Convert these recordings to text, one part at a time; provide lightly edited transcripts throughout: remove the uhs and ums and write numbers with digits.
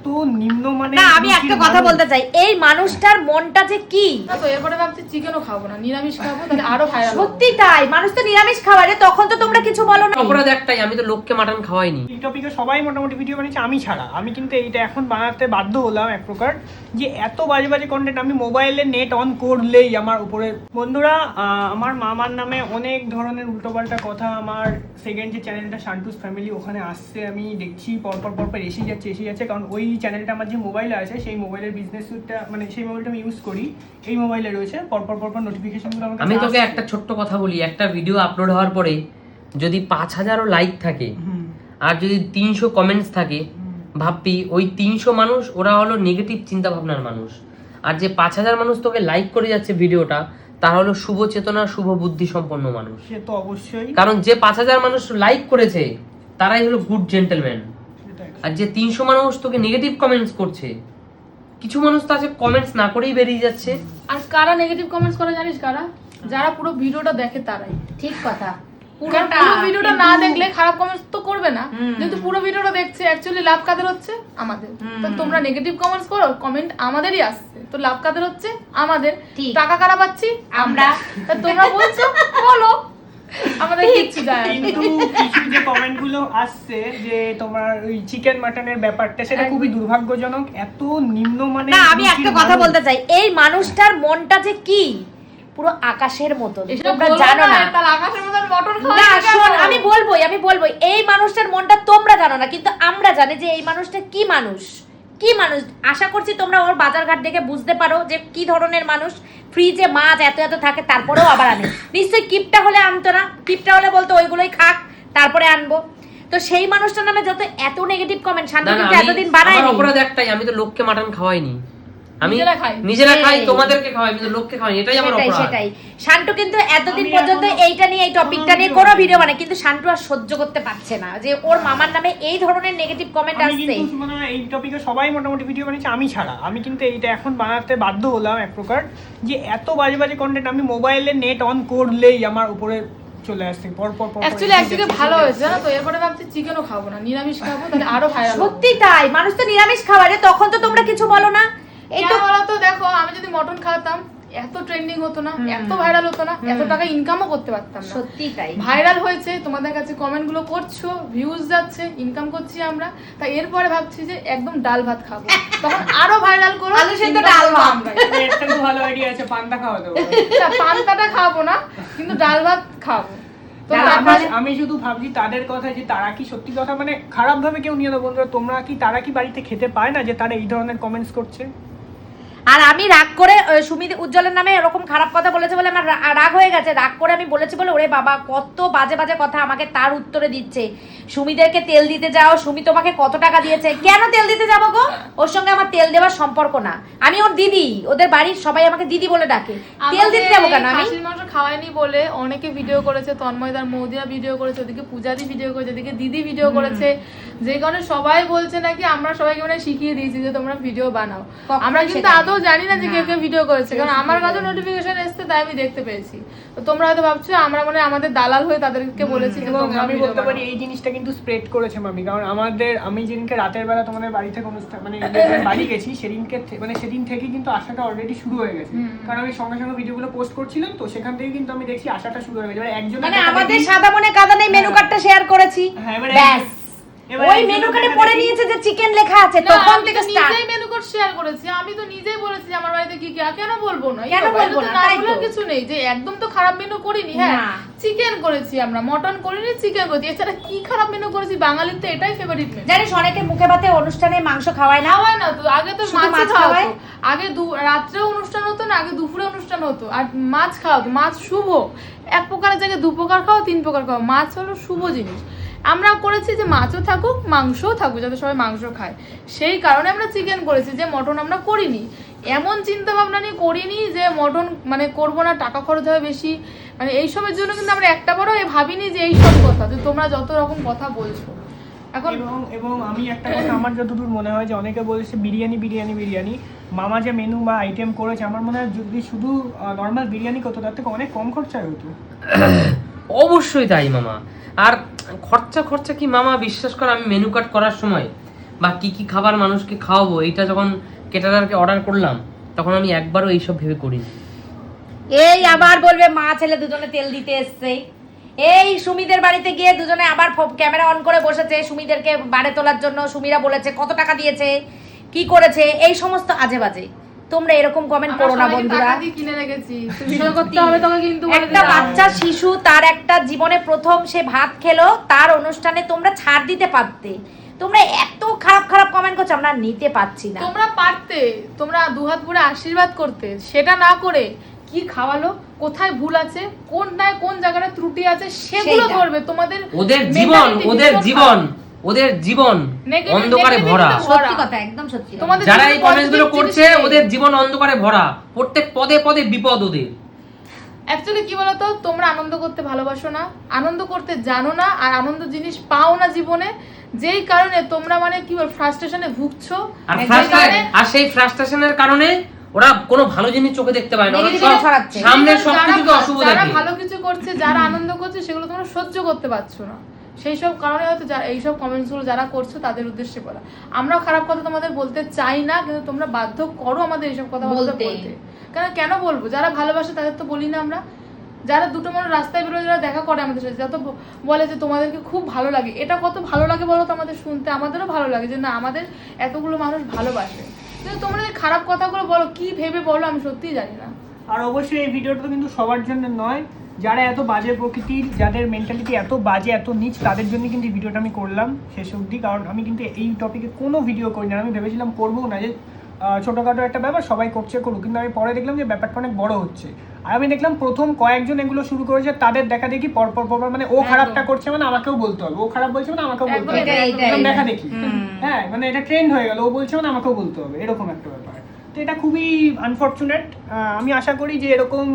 এত নিম্নমানের। না আমি একটা কথা বলতে চাই, এই মানুষটার মনটা যে কি। তো এরপরে ভাবছি চিকেনও খাবো না, নিরামিষ খাবো, তাহলে আরো ভাইরাল। সত্যি তাই, মানুষ তো নিরামিষ খাওয়ায়, তখন তো তোমরা কিছু বলো না। অপরাধ একটাই, আমি তো লোককে মাটন খাওয়াইনি। এই টপিকে সবাই মোটামুটি ভিডিও বানিয়েছে, আমি ছাড়া। আমি কিন্তু এইটা এখন বানাতে বাধ্য হলাম এক প্রকার, যে এত বাজে বাজে কন্টেন্ট আমি মোবাইলে নেট অন করলেই আমার উপরে। বন্ধুরা, আমার মামার নামে অনেক ধরনের উল্টোপাল্টা কথা আমার সেকেন্ড যে চ্যানেলটা শান্টুস ফ্যামিলি, ওখানে আসছে আমি দেখছি পরপর এসে যাচ্ছে। কারণ ওই চ্যানেলটা আমার যে মোবাইলে আছে, সেই মোবাইলের বিজনেস সুটটা, মানে সেই মোবাইলটা আমি ইউজ করি, এই মোবাইলে রয়েছে পরপর নোটিফিকেশনগুলো আমাকে। আমি তোকে একটা ছোট্ট কথা বলি, একটা ভিডিও আপলোড হওয়ার পরে যদি 5000ও লাইক থাকে আর যদি 300 কমেন্টস থাকে, ভাববি ওই 300 মানুষ ওরা হলো নেগেটিভ চিন্তা ভাবনার মানুষ, আর যে 5000 মানুষ তোকে লাইক করে যাচ্ছে ভিডিওটা, তারা হলো শুভ চেতনা শুভ বুদ্ধি সম্পন্ন মানুষ। সে তো অবশ্যই, কারণ যে 5000 মানুষ লাইক করেছে তারাই হলো গুড জেন্টলম্যান, আর যে 300 মানুষ তোকে নেগেটিভ কমেন্টস করছে, কিছু মানুষ তো আছে কমেন্টস না করেই বেরিয়ে যাচ্ছে। আর কারা নেগেটিভ কমেন্টস করে জানিস কারা? যারা পুরো ভিডিওটা দেখে তারাই। ঠিক কথা, পুরো ভিডিওটা না দেখলে খারাপ কমেন্টস তো করবে না, কিন্তু পুরো ভিডিওটা দেখছে, অ্যাকচুয়ালি লাভ কাদের হচ্ছে? আমাদের। তো তোমরা নেগেটিভ কমেন্টস করো, কমেন্ট আমাদেরই আসছে, তো লাভ কাদের হচ্ছে? আমাদের। টাকা কারা পাচ্ছি? আমরা। তা তোমরা বলছো বলো, আমাদের কিচ্ছু যায় না। কিন্তু কিছু যে কমেন্টগুলো আসছে যে তোমার ওই চিকেন মাটনের ব্যাপারটা, সেটা খুবই দুর্ভাগ্যজনক। এত নিম্নমানের। না আমি একটা কথা বলতে চাই, এই মানুষটার মনটা যে কি, পুরো আকাশের মতো, তোমরা জানো না। তাহলে আকাশের মতো মটন খাওয়া? না শোন, আমি বলবোই এই মানুষটার মনটা তোমরা জানো না, কিন্তু আমরা জানি যে এই মানুষটা কি মানুষ। আশা করছি তোমরা ওর বাজারঘাট দেখে বুঝতে পারো যে কি ধরনের মানুষ। ফ্রিজে মাছ এত থাকে, তারপরেও আবার আনে। নিশ্চয়ই কিপটা হলে আনতো না, কিপটা হলে বলতো ওইগুলোই খাক তারপরে আনবো। তো সেই মানুষটার নামে যত এত নেগেটিভ কমেন্ট, শান্ত কিন্তু এতদিন বানায়নি। অপরাধ একটাই, আমি তো লোককে মাটন খাওয়াইনি, আমি নিজেরা খাই, তোমাদেরকে খাওয়াই, আমি তো লোককে খাওয়াই, এটাই আমার অপরাধ। সেটাই শান্তু কিন্তু এতদিন পর্যন্ত এইটা নিয়ে, এই টপিকটা নিয়ে কোনো ভিডিও বানায়, কিন্তু শান্তু আর সহ্য করতে পারছে না যে ওর মামার নামে এই ধরনের নেগেটিভ কমেন্ট আসছে। এই টপিকে সবাই মোটামুটি ভিডিও বানিয়েছে, আমি ছাড়া। আমি কিন্তু এইটা এখন বানাতে বাধ্য হলাম এক প্রকার, যে এত বাজে বাজে কন্টেন্ট আমি মোবাইলে নেট অন করলেই আমার উপরে চলে আসছে পরপর। অ্যাকচুয়ালি একদিকে ভালো হয়েছে জানো তো, এরপরে ভাবছি চিকেনও খাবো না, নিরামিষ খাবো, তাহলে আরো ভাইরাল। সত্যি তাই, মানুষ তো নিরামিষ খাওয়ায়, তখন তো তোমরা কিছু বলো না। এই তো বলো তো, দেখো আমি যদি মটন খাওয়াতাম এত ট্রেন্ডিং হতো না, এত ভাইরাল হতো না, এত টাকা ইনকামও করতে পারতাম না। সত্যি তাই, ভাইরাল হয়েছে, তোমাদের কাছে কমেন্ট গুলো করছো, ভিউজ যাচ্ছে, ইনকাম করছি আমরা। তাই এরপরে ভাবছি যে একদম ডাল ভাত খাবো, তখন আরো ভাইরাল করো। আলু সেদ্ধ ডাল ভাত, একটা খুব ভালো আইডিয়া আছে, পান্তা খাওয়া দেবো। পান্তাটা খাবো না, কিন্তু ডাল ভাত খাবো। আমি শুধু ভাবছি তাদের কথা, যে তারা কি সত্যি কথা, মানে খারাপ ভাবে কেউ নিয়ে নেবো বন্ধুরা, তারা কি বাড়িতে খেতে পায় না যে তারা এই ধরনের কমেন্টস করছে? আর আমি রাগ করে সুমিত উজ্জ্বলের নামে এরকম খারাপ কথা বলেছে বলে আমার রাগ হয়ে গেছে। রাগ করে আমি বলেছি বলে, ওরে বাবা কত বাজে বাজে কথা আমাকে তার উত্তরে দিচ্ছে। সুমিদেরকে তেল দিতে যাও, সুমি তোমাকে কত টাকা দিয়েছে? কেন তেল দিতে যাবো গো? ওর সঙ্গে আমার তেল দেওয়ার সম্পর্ক না, আমি ওর দিদি, ওদের বাড়ির সবাই আমাকে দিদি বলে ডাকে। তেল দিতে যাবো কেন? আমি খাসির মাংস খাওয়াইনি বলে অনেকে ভিডিও করেছে, তন্ময়দার মৌদিরা ভিডিও করেছে, ওদিকে পূজাদি ভিডিও করেছে, ওদিকে দিদি ভিডিও করেছে, যে কারণে সবাই বলছে নাকি আমরা সবাইকে মানে শিখিয়ে দিয়েছি যে তোমরা ভিডিও বানাও। আমরা কিন্তু আদৌ জানি না যে কে কে ভিডিও করেছে, কারণ আমার কাছে নোটিফিকেশন এসেছে, তাই আমি দেখতে পেয়েছি। তো তোমরা হয়তো ভাবছো আমরা মানে আমাদের দালাল হয়ে তাদেরকে বলেছি যে তোমরা। আমি বলতে পারি এই জিনিসটা কিন্তু স্প্রেড করেছে মামি, কারণ আমি যেদিনকে রাতের বেলা তোমাদের বাড়ি থেকে অনুষ্ঠান মানে বাড়ি গেছি, সেদিন থেকে কিন্তু আশাটা অলরেডি শুরু হয়ে গেছে। কারণ আমি সঙ্গে সঙ্গে ভিডিওগুলো পোস্ট করছিলাম, তো সেখান থেকে কিন্তু আমি দেখছি আশাটা শুরু হয়ে গেছে। একজন মানে আমাদের সাদা মনে কাদা নেই মেনু কার্ডটা শেয়ার করেছি, ব্যাস ওই মেনু কার্ডে পড়ে নিয়েছে যে চিকেন লেখা আছে, তখন থেকে স্টার্ট। নিজেই মেনু কার্ড শেয়ার করেছি, আমি তো নিজেই বলেছি আমার বাড়িতে কি কি, কেন বলবো না? কেন বলবো না? তাই তো কিছু নেই যে একদম তো খারাপ মেনু করিনি। হ্যাঁ চিকেন করেছি আমরা, মটন করিনি, চিকেন করেছি, এছাড়া কি খারাপ মেনু করেছি? বাঙালির তো এটাই ফেভারিট মেনু। জানিস অনেকে মুখে ভাতে অনুষ্ঠানে মাংস খাওয়ায় না, খাওয়ায় না তো। আগে তো মাছ খাওয়ায়, আগে রাত্রে অনুষ্ঠান হতো না, আগে দুপুরে অনুষ্ঠান হতো, আর মাছ খাওয়াতো। মাছ শুভ, এক প্রকারের জায়গায় 2 প্রকার খাও, 3 প্রকার খাও, মাছ হলো শুভ জিনিস। আমরা করেছি যে মাছও থাকুক মাংসও থাকুক, যাতে সবাই মাংস খায়, সেই কারণে আমরা চিকেন করেছি, যে মটন আমরা করিনি। এমন চিন্তা ভাবনা নিয়ে করিনি যে মটন মানে করবো না, টাকা খরচ হবে বেশি, মানে এইসবের জন্য কিন্তু আমরা একটা বড় ভাবিনি যে এইসব কথা, যে তোমরা যত রকম কথা বলছো এখন। এবং আমি একটা কথা আমার যতদূর মনে হয়, যে অনেকে বলছে বিরিয়ানি, মামা যে মেনু বা আইটেম করেছে, আমার মনে হয় যদি শুধু নর্মাল বিরিয়ানি করতো তার থেকে অনেক কম খরচায় হতো। অবশ্যই তাই মামা। আর খরচা কি মামা, বিশ্বাস কর আমি মেনু কার্ড করার সময় বা কি কি খাবার মানুষকে খাওয়াবো, এইটা যখন কেটারারকে অর্ডার করলাম তখন আমি একবারও এইসব ভেবে করিনি। এই আবার বলবে মা ছেলে দুজনে তেল দিতে এসছে। এই সুমিদের বাড়িতে গিয়ে দুজনে আবার ক্যামেরা অন করে বসেছে সুমিদেরকে বাড়ে তোলার জন্য। সুমিরা বলেছে কত টাকা দিয়েছে, কি করেছে, এই সমস্ত আজে বাজে। তোমরা এরকম কমেন্ট করো না বন্ধুরা। টাকা দিয়ে কিনে রেখেছি, ভিডিও করতে হবে তোকে কিন্তু বলে একটা দিলাম। বাচ্চা শিশু, তার একটা জীবনে প্রথম সে ভাত খেলো, তার অনুষ্ঠানে তোমরা ছাড় দিতে পারতে। তোমরা এত খারাপ খারাপ কমেন্ট করছো, আমরা নিতে পারছি না। তোমরা পারতে, তোমরা দুহাত ভরে আশীর্বাদ করতে, সেটা না করে কি খাওয়ালো, কোথায় ভুল আছে, কোন জায়গাটা ত্রুটি আছে সেগুলো সেইটা। ধরবে। তোমাদের ওদের জীবন অন্ধকারে ভরা। সত্যি কথা, একদম সত্যি কথা। তোমাদের যারা এই জীবনে কমেন্টস গুলো positive করছে জিনিস নেই। ওদের জীবন অন্ধকারে ভরা, প্রত্যেক পদে পদে বিপদ ওদের। অ্যাকচুয়ালি কি বলতো, তোমরা আনন্দ করতে ভালোবাসো না, আনন্দ করতে জানো না, আর আনন্দ জিনিস পাও না জীবনে, যেই কারণে তোমরা মানে কি বল ফ্রাস্ট্রেশনে ভুগছো। আর সেই ফ্রাস্ট্রেশনের কারণে ওরা কোনো ভালো জিনিস চোখে দেখতে পায় না, ওরা Negativity সব ছড়াচ্ছে। সামনের সবকিছুকে অশুভ যারা দেখে। ভালো কিছু করছে, যারা আনন্দ করছে, সেগুলো তোমরা সহ্য করতে পারছো না। সেই সব কারণে হয়তো এইসব কমেন্টস গুলো যারা করছো তাদের উদ্দেশ্যে বলা। আমরাও খারাপ কথা তোমাদের বলতে চাই না, কিন্তু তোমরা বাধ্য করো আমাদের এইসব কথা বলতে। কেন বলবো? যারা ভালোবাসে তাদের তো বলি না আমরা। যারা দুটো মানুষ রাস্তায় বেরোয়, যারা দেখা করে আমাদের সাথে, যত বলে যে তোমাদেরকে খুব ভালো লাগে, এটা কত ভালো লাগে বলো তো আমাদের শুনতে। আমাদেরও ভালো লাগে যে না, আমাদের এতগুলো মানুষ ভালোবাসে। কিন্তু তোমরা যে খারাপ কথাগুলো বলো, কি ভেবে বলো আমি সত্যিই জানি না। আর অবশ্যই এই ভিডিওটা কিন্তু সবার জন্য নয়, যারা এত বাজে প্রকৃতির, যাদের মেন্টালিটি এত বাজে, এত নিচ, তাদের জন্য কিন্তু এই ভিডিওটা আমি করলাম শেষ অবধি। কারণ আমি কিন্তু এই টপিকে কোনো ভিডিও করি না, আমি ভেবেছিলাম করবো না, যে ছোটোখাটো একটা ব্যাপার সবাই করছে করুক, কিন্তু আমি পরে দেখলাম যে ব্যাপারটা অনেক বড় হচ্ছে। আর আমি দেখলাম প্রথম কয়েকজন এগুলো শুরু করেছে, তাদের দেখা দেখি পরপর মানে ও খারাপটা করছে মানে আমাকেও বলতে হবে, ও খারাপ বলছে মানে আমাকেও বলতে হবে, এরকম দেখা দেখি। হ্যাঁ, মানে এটা ট্রেন্ড হয়ে গেল, ও বলছে মানে আমাকেও বলতে হবে, এরকম একটা ব্যাপার। তো এটা খুবই আনফর্চুনেট। আমি আশা করি যে এরকম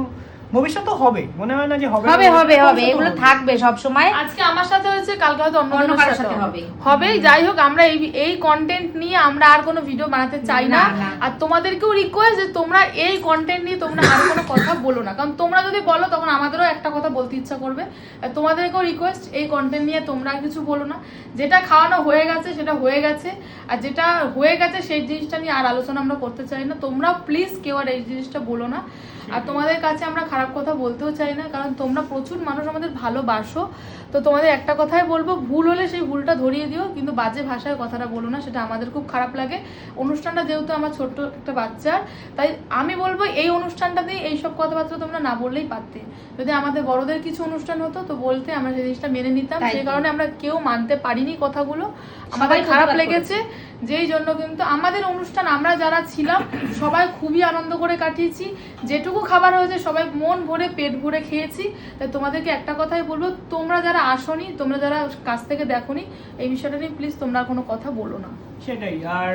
ভবিষ্যতে হবে, মনে হয় না যে হবে হবে হবে হবে, এগুলো থাকবে সব সময়। আজকে আমার সাথে হয়েছে, কালকে হয়তো অন্য অন্য কারোর কারোর সাথে সাথে হবে। হবেই। যাই হোক, আমরা এই কন্টেন্ট নিয়ে আমরা আর কোনো ভিডিও বানাতে চাই না। না। আর তোমাদেরকেও রিকোয়েস্ট যে তোমরা এই কন্টেন্ট নিয়ে তোমরা আর কোনো কথা বলো না, কারণ তোমরা যদি বলো তখন আমাদেরও একটা কথা বলতে ইচ্ছা করবে। আর তোমাদেরকেও রিকোয়েস্ট, এই কন্টেন্ট নিয়ে তোমরা আর কিছু বলো না। যেটা খাওয়ানো হয়ে গেছে সেটা হয়ে গেছে, আর যেটা হয়ে গেছে সেই জিনিসটা নিয়ে আর আলোচনা আমরা করতে চাই না। তোমরা প্লিজ কেউ আর এই জিনিসটা বলো না। আর তোমাদের কাছে আমরা খারাপ কথা বলতেও চাই না, কারণ তোমরা প্রচুর মানুষ আমাদের ভালোবাসো। তো তোমাদের একটা কথাই বলবো, ভুল হলে সেই ভুলটা ধরিয়ে দিও, কিন্তু বাজে ভাষায় কথাটা বলো না, সেটা আমাদের খুব খারাপ লাগে। অনুষ্ঠানটা যেহেতু আমার ছোট্ট একটা বাচ্চার, তাই আমি বলবো এই অনুষ্ঠানটাতে এইসব কথাবার্তা তোমরা না বললেই পারতে। যদি আমাদের বড়দের কিছু অনুষ্ঠান হতো তো বলতে, আমরা সেই জিনিসটা মেনে নিতাম। সেই কারণে আমরা কেউ মানতে পারিনি কথাগুলো, আমাদের খারাপ লেগেছে। যেই জন্য কিন্তু আমাদের অনুষ্ঠান আমরা যারা ছিলাম সবাই খুবই আনন্দ করে কাটিয়েছি। যেটুকু খাবার হয়েছে সবাই মন ভরে পেট ভরে খেয়েছি। তাই তোমাদেরকে একটা কথাই বলবো, তোমরা যারা আসোনি, তোমরা যারা কাছ থেকে দেখোনি, এই বিষয়টা নিয়ে প্লিজ তোমরা কোনো কথা বলো না। সেটাই। আর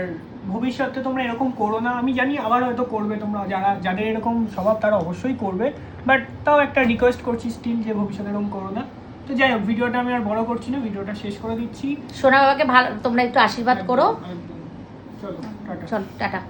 ভবিষ্যতে তোমরা এরকম করো না, আমি জানি আবার হয়তো করবে, তোমরা যাদের এরকম স্বভাব তারা অবশ্যই করবে, বাট তাও একটা রিকোয়েস্ট করছি স্টিল যে ভবিষ্যতে এরকম করো না। তো যাই হোক, ভিডিওটা আমি আর বড় করছি না, ভিডিওটা শেষ করে দিচ্ছি। সোনা বাবাকে ভালো তোমরা একটু আশীর্বাদ করো। একদম। চলো টাটা। চল টাটা।